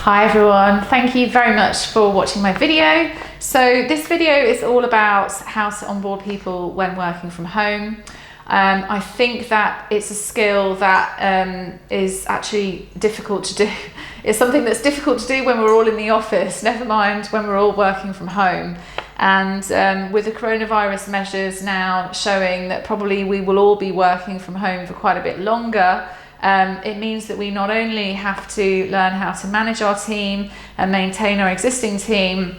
Hi everyone, thank you very much for watching my video. So this video is all about how to onboard people when working from home. I think that it's a skill that is actually difficult to do. It's something that's difficult to do when we're all in the office, never mind when we're all working from home. And with the coronavirus measures now showing that probably we will all be working from home for quite a bit longer, it means that we not only have to learn how to manage our team and maintain our existing team,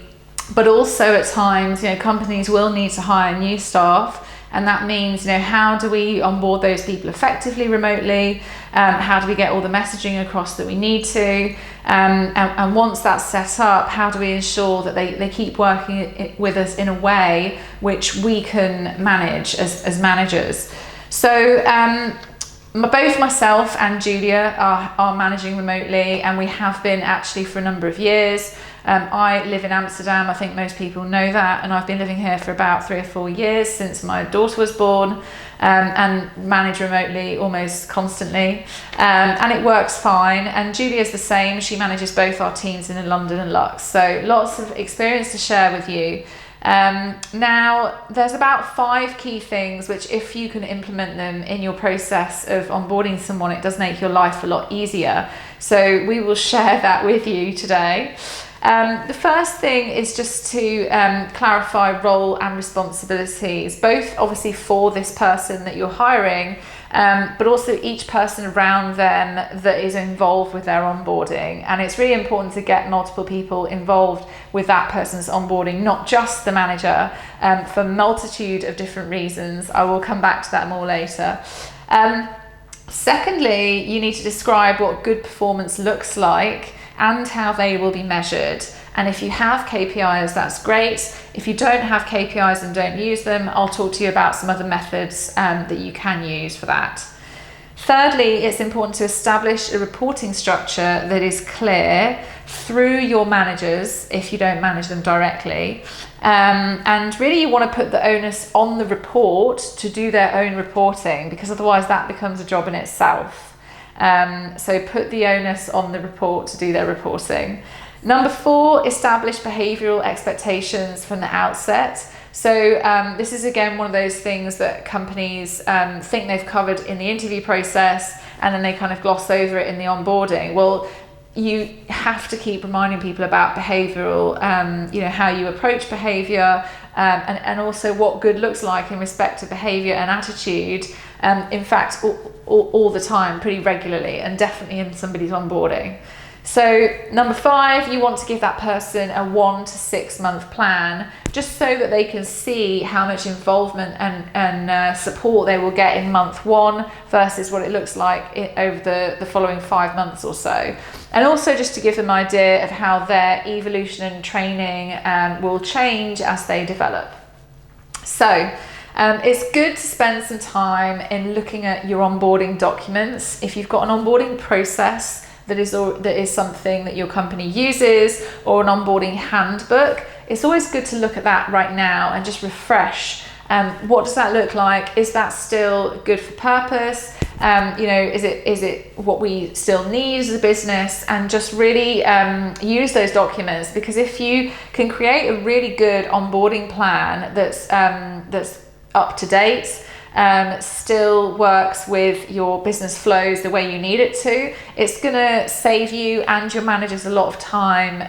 but also at times, companies will need to hire new staff. And that means, how do we onboard those people effectively remotely? How do we get all the messaging across that we need to? And once that's set up, how do we ensure that they keep working with us in a way which we can manage as managers? So both myself and Julia are managing remotely, and we have been actually for a number of years. I live in Amsterdam, I think most people know that, and I've been living here for about 3 or 4 years since my daughter was born, and manage remotely almost constantly, and it works fine. And Julia's the same, she manages both our teams in London and Lux, so lots of experience to share with you. Now, there's about 5 key things which, if you can implement them in your process of onboarding someone, it does make your life a lot easier. So we will share that with you today. The first thing is just to clarify role and responsibilities, both obviously for this person that you're hiring, but also each person around them that is involved with their onboarding. And it's really important to get multiple people involved with that person's onboarding, not just the manager, for a multitude of different reasons. I will come back to that more later. Secondly, you need to describe what good performance looks like and how they will be measured. And if you have KPIs, that's great. If you don't have KPIs and don't use them, I'll talk to you about some other methods that you can use for that. Thirdly, it's important to establish a reporting structure that is clear through your managers if you don't manage them directly. And really you want to put the onus on the report to do their own reporting, because otherwise that becomes a job in itself. So put the onus on the report to do their reporting. Number 4, establish behavioural expectations from the outset. So this is again one of those things that companies think they've covered in the interview process, and then they kind of gloss over it in the onboarding. Well, you have to keep reminding people about behavioural, how you approach behaviour, and also what good looks like in respect to behaviour and attitude. In fact, all the time, pretty regularly, and definitely in somebody's onboarding. So number 5, you want to give that person a 1 to 6 month plan, just so that they can see how much involvement and support they will get in month 1 versus what it looks like over the following 5 months or so. And also just to give them an idea of how their evolution and training will change as they develop. So it's good to spend some time in looking at your onboarding documents. If you've got an onboarding process that is something that your company uses, or an onboarding handbook, it's always good to look at that right now and just refresh. What does that look like? Is that still good for purpose? Is it what we still need as a business? And just really use those documents, because if you can create a really good onboarding plan that's up to date, still works with your business flows the way you need it to, it's going to save you and your managers a lot of time,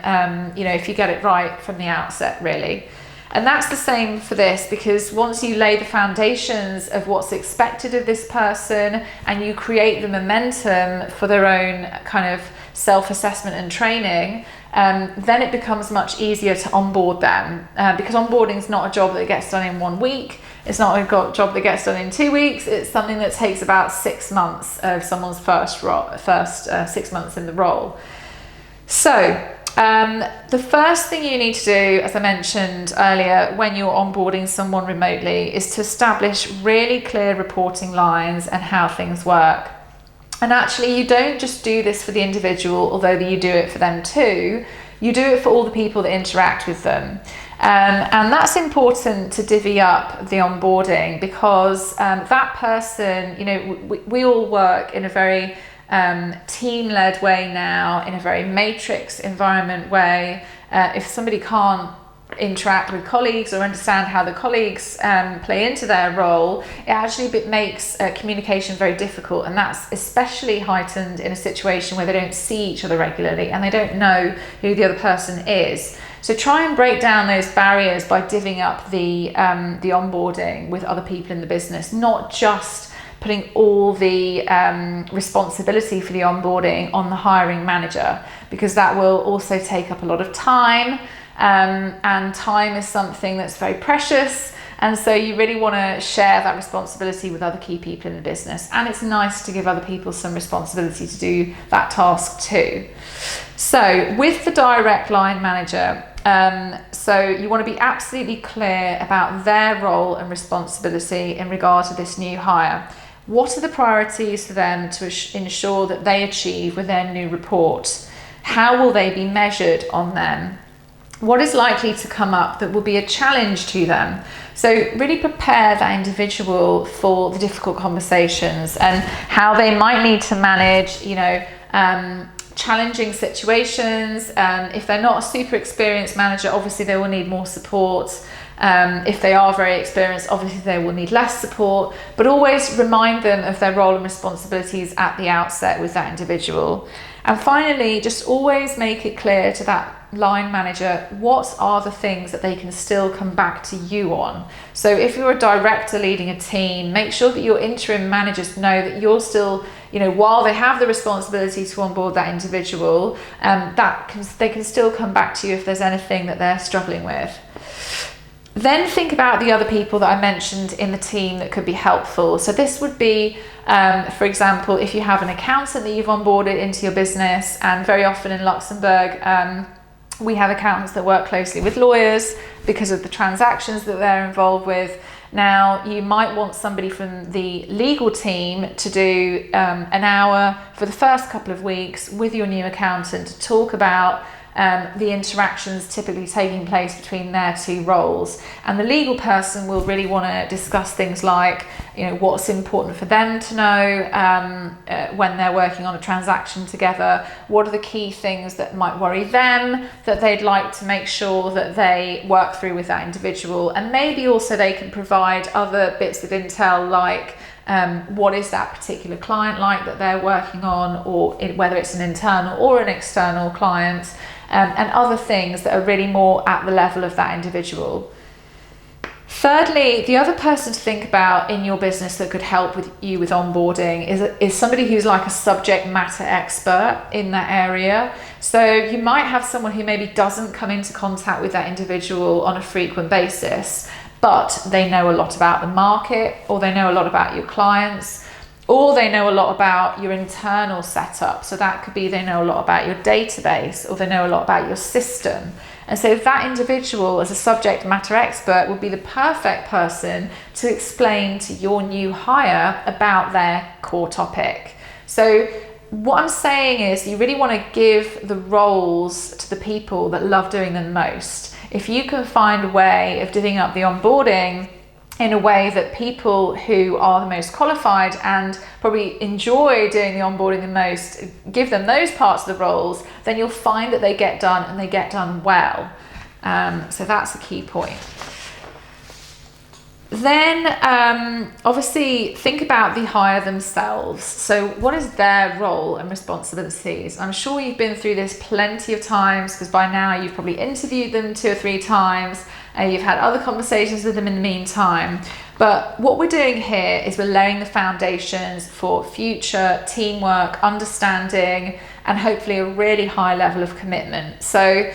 if you get it right from the outset, really. And that's the same for this, because once you lay the foundations of what's expected of this person and you create the momentum for their own kind of self-assessment and training, then it becomes much easier to onboard them, because onboarding is not a job that gets done in 1 week. It's not a job that gets done in 2 weeks. It's something that takes about 6 months of someone's first 6 months in the role. So the first thing you need to do, as I mentioned earlier, when you're onboarding someone remotely, is to establish really clear reporting lines and how things work. And actually, you don't just do this for the individual, although you do it for them too. You do it for all the people that interact with them. And that's important to divvy up the onboarding, because that person, we all work in a very team-led way now, in a very matrix environment way. If somebody can't interact with colleagues or understand how the colleagues play into their role, it actually makes communication very difficult, and that's especially heightened in a situation where they don't see each other regularly and they don't know who the other person is. So try and break down those barriers by divvying up the onboarding with other people in the business, not just putting all the responsibility for the onboarding on the hiring manager, because that will also take up a lot of time. And time is something that's very precious, and so you really want to share that responsibility with other key people in the business, and it's nice to give other people some responsibility to do that task too. So with the direct line manager, so you want to be absolutely clear about their role and responsibility in regard to this new hire. What are the priorities for them to ensure that they achieve with their new report? How will they be measured on them? What is likely to come up that will be a challenge to them? So really prepare that individual for the difficult conversations and how they might need to manage, challenging situations. If they're not a super experienced manager, obviously they will need more support. If they are very experienced, obviously they will need less support, but always remind them of their role and responsibilities at the outset with that individual. And finally, just always make it clear to that line manager what are the things that they can still come back to you on. So if you're a director leading a team, make sure that your interim managers know that you're still, while they have the responsibility to onboard that individual, they can still come back to you if there's anything that they're struggling with. Then think about the other people that I mentioned in the team that could be helpful. So this would be, for example, if you have an accountant that you've onboarded into your business, and very often in Luxembourg, we have accountants that work closely with lawyers because of the transactions that they're involved with. Now, you might want somebody from the legal team to do an hour for the first couple of weeks with your new accountant to talk about the interactions typically taking place between their two roles. And the legal person will really want to discuss things like, what's important for them to know when they're working on a transaction together. What are the key things that might worry them that they'd like to make sure that they work through with that individual? And maybe also they can provide other bits of intel like what is that particular client like that they're working on, or whether it's an internal or an external client, and other things that are really more at the level of that individual. Thirdly, the other person to think about in your business that could help you with onboarding is somebody who's like a subject matter expert in that area. So you might have someone who maybe doesn't come into contact with that individual on a frequent basis, but they know a lot about the market, or they know a lot about your clients, or they know a lot about your internal setup. So that could be they know a lot about your database, or they know a lot about your system. And so that individual as a subject matter expert would be the perfect person to explain to your new hire about their core topic. So what I'm saying is you really want to give the roles to the people that love doing them most. If you can find a way of divvying up the onboarding in a way that people who are the most qualified and probably enjoy doing the onboarding the most, give them those parts of the roles, then you'll find that they get done, and they get done well. So that's a key point. Then obviously think about the hire themselves. So what is their role and responsibilities? I'm sure you've been through this plenty of times, because by now you've probably interviewed them 2 or 3 times, and you've had other conversations with them in the meantime. But what we're doing here is we're laying the foundations for future teamwork, understanding, and hopefully a really high level of commitment. So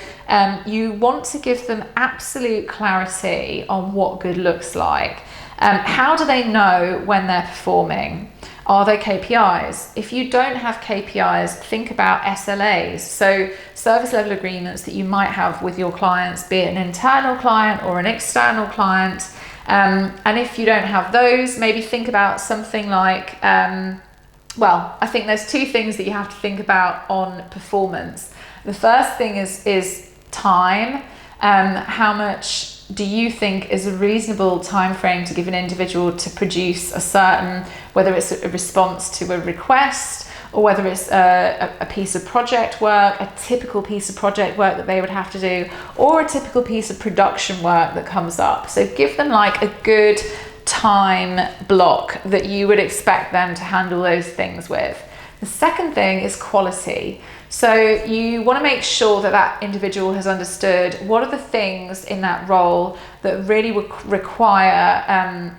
you want to give them absolute clarity on what good looks like. How do they know when they're performing? Are there KPIs? If you don't have KPIs, think about SLAs. So service level agreements that you might have with your clients, be it an internal client or an external client. And if you don't have those, maybe think about something like, I think there's 2 things that you have to think about on performance. The first thing is time. How much do you think is a reasonable time frame to give an individual to produce a certain, whether it's a response to a request or whether it's a piece of project work, a typical piece of project work that they would have to do, or a typical piece of production work that comes up. So give them like a good time block that you would expect them to handle those things with. The second thing is quality. So you want to make sure that that individual has understood what are the things in that role that really require,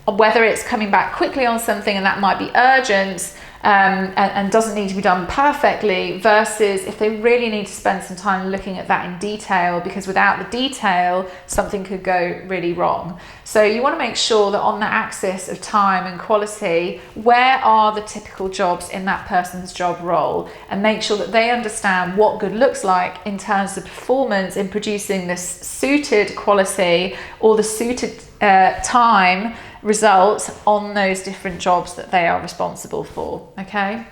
whether it's coming back quickly on something and that might be urgent and doesn't need to be done perfectly, versus if they really need to spend some time looking at that in detail, because without the detail, something could go really wrong. So you want to make sure that on the axis of time and quality, where are the typical jobs in that person's job role, and make sure that they understand what good looks like in terms of performance in producing this suited quality or the suited time result on those different jobs that they are responsible for, okay?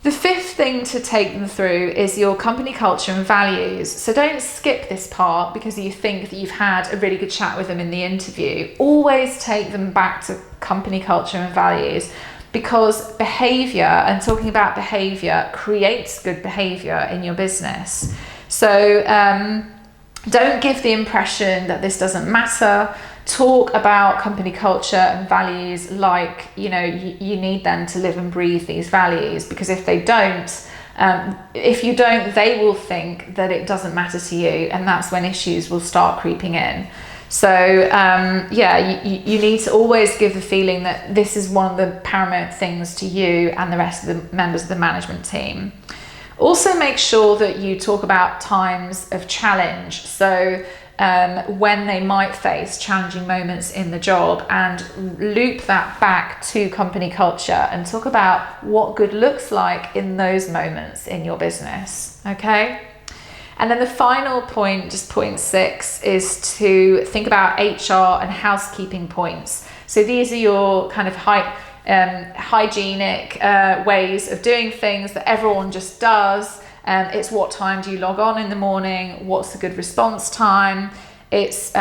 The fifth thing to take them through is your company culture and values. So don't skip this part because you think that you've had a really good chat with them in the interview. Always take them back to company culture and values, because behavior, and talking about behavior, creates good behavior in your business. So don't give the impression that this doesn't matter. Talk about company culture and values like, you need them to live and breathe these values, because if they don't, they will think that it doesn't matter to you, and that's when issues will start creeping in. So you need to always give the feeling that this is one of the paramount things to you and the rest of the members of the management team. Also make sure that you talk about times of challenge. So when they might face challenging moments in the job, and loop that back to company culture and talk about what good looks like in those moments in your business, okay? And then the final point, just point 6, is to think about HR and housekeeping points. So these are your kind of hygienic ways of doing things that everyone just does. It's what time do you log on in the morning? What's the good response time? It's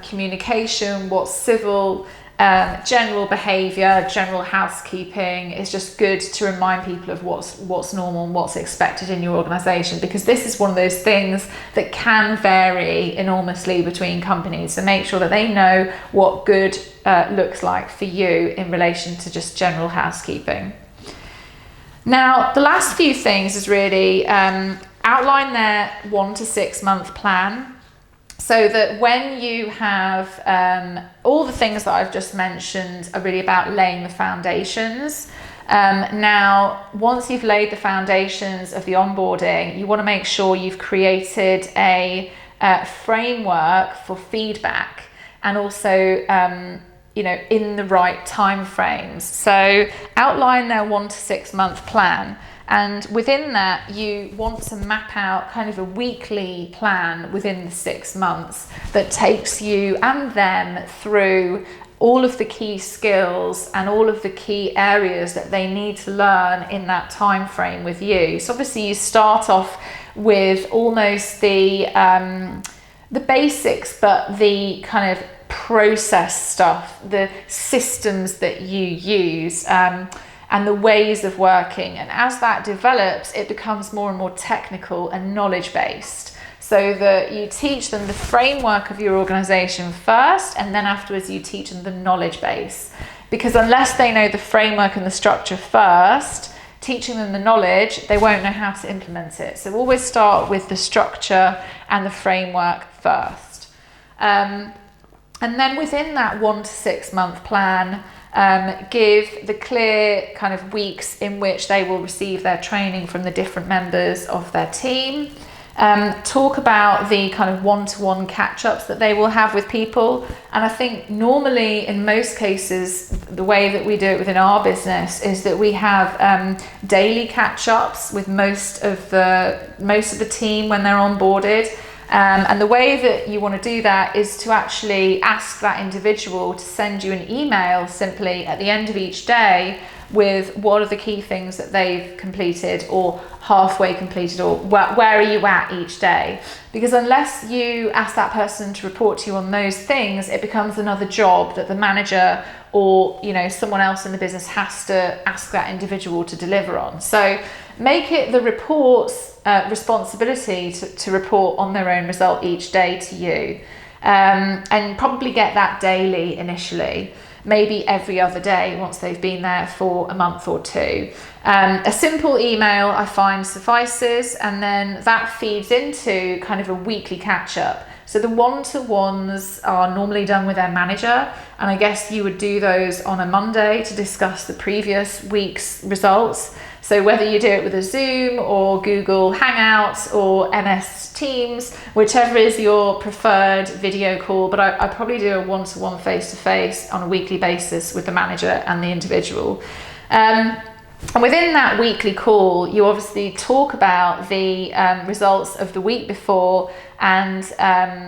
communication, what's civil, general behavior, general housekeeping. It's just good to remind people of what's normal and what's expected in your organization, because this is one of those things that can vary enormously between companies. So make sure that they know what good looks like for you in relation to just general housekeeping. Now, the last few things is really outline their 1 to 6 month plan, so that when you have all the things that I've just mentioned are really about laying the foundations. Now, once you've laid the foundations of the onboarding, you want to make sure you've created a framework for feedback, and also in the right time frames. So outline their 1 to 6 month plan, and within that you want to map out kind of a weekly plan within the 6 months that takes you and them through all of the key skills and all of the key areas that they need to learn in that time frame with you. So obviously you start off with almost the basics, but the kind of process stuff, the systems that you use, and the ways of working. And as that develops, it becomes more and more technical and knowledge based, so that you teach them the framework of your organization first, and then afterwards you teach them the knowledge base. Because unless they know the framework and the structure first, teaching them the knowledge, they won't know how to implement it. So always start with the structure and the framework first. And then within that 1 to 6 month plan, give the clear kind of weeks in which they will receive their training from the different members of their team. Talk about the kind of one-to-one catch-ups that they will have with people. And I think normally in most cases, the way that we do it within our business is that we have daily catch-ups with most of the team when they're onboarded. And the way that you want to do that is to actually ask that individual to send you an email simply at the end of each day with what are the key things that they've completed or halfway completed, or where are you at each day. Because unless you ask that person to report to you on those things, it becomes another job that the manager or someone else in the business has to ask that individual to deliver on. So make it the report's responsibility to report on their own result each day to you, and probably get that daily initially, maybe every other day once they've been there for a month or two. A simple email I find suffices, and then that feeds into kind of a weekly catch-up. So the one-to-ones are normally done with their manager, and I guess you would do those on a Monday to discuss the previous week's results. So whether you do it with a Zoom or Google Hangouts or MS Teams, whichever is your preferred video call, but I probably do a one-to-one face-to-face on a weekly basis with the manager and the individual. And within that weekly call, you obviously talk about the results of the week before, and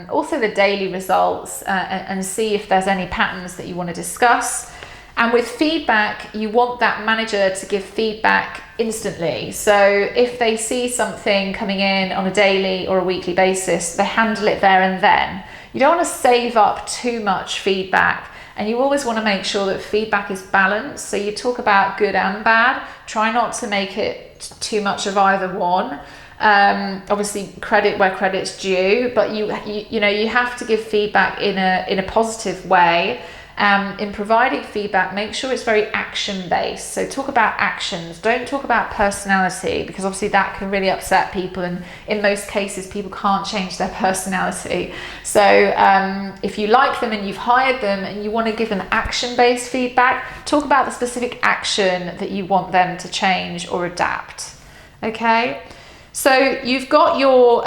also the daily results, and see if there's any patterns that you want to discuss. And with feedback, you want that manager to give feedback instantly. So if they see something coming in on a daily or a weekly basis, they handle it there and then. You don't want to save up too much feedback, and you always want to make sure that feedback is balanced. So you talk about good and bad. Try not to make it too much of either one. Obviously credit where credit's due, but you have to give feedback in a positive way. In providing feedback, make sure it's very action-based. So talk about actions, don't talk about personality, because obviously that can really upset people, and in most cases people can't change their personality. So if you like them and you've hired them and you want to give them action-based feedback, talk about the specific action that you want them to change or adapt. Okay? So you've got your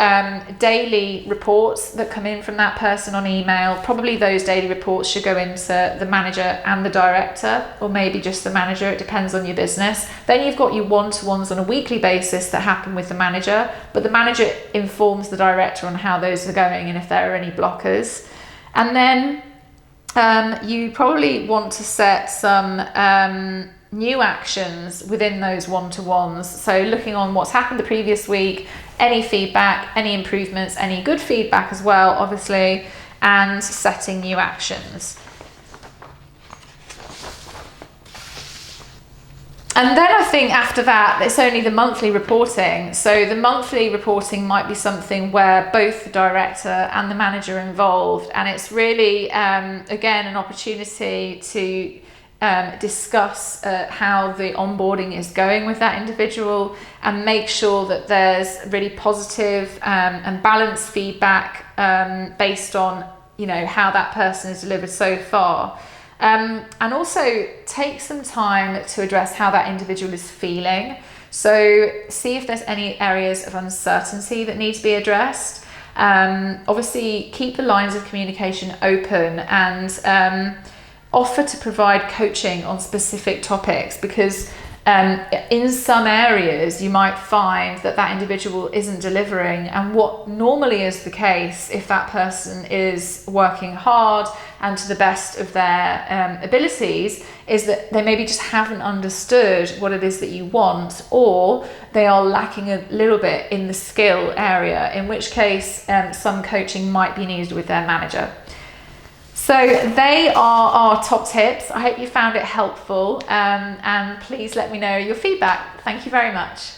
daily reports that come in from that person on email. Probably those daily reports should go into the manager and the director, or maybe just the manager. It depends on your business. Then you've got your one-to-ones on a weekly basis that happen with the manager, but the manager informs the director on how those are going and if there are any blockers. And then you probably want to set some new actions within those one-to-ones. So looking on what's happened the previous week, any feedback, any improvements, any good feedback as well, obviously, and setting new actions. And then I think after that, it's only the monthly reporting. So the monthly reporting might be something where both the director and the manager are involved, and it's really, again, an opportunity to discuss how the onboarding is going with that individual, and make sure that there's really positive and balanced feedback based on how that person has delivered so far, and also take some time to address how that individual is feeling. So see if there's any areas of uncertainty that need to be addressed. Obviously keep the lines of communication open, and offer to provide coaching on specific topics, because in some areas you might find that individual isn't delivering, and what normally is the case if that person is working hard and to the best of their abilities is that they maybe just haven't understood what it is that you want, or they are lacking a little bit in the skill area, in which case some coaching might be needed with their manager. So they are our top tips. I hope you found it helpful, and please let me know your feedback. Thank you very much.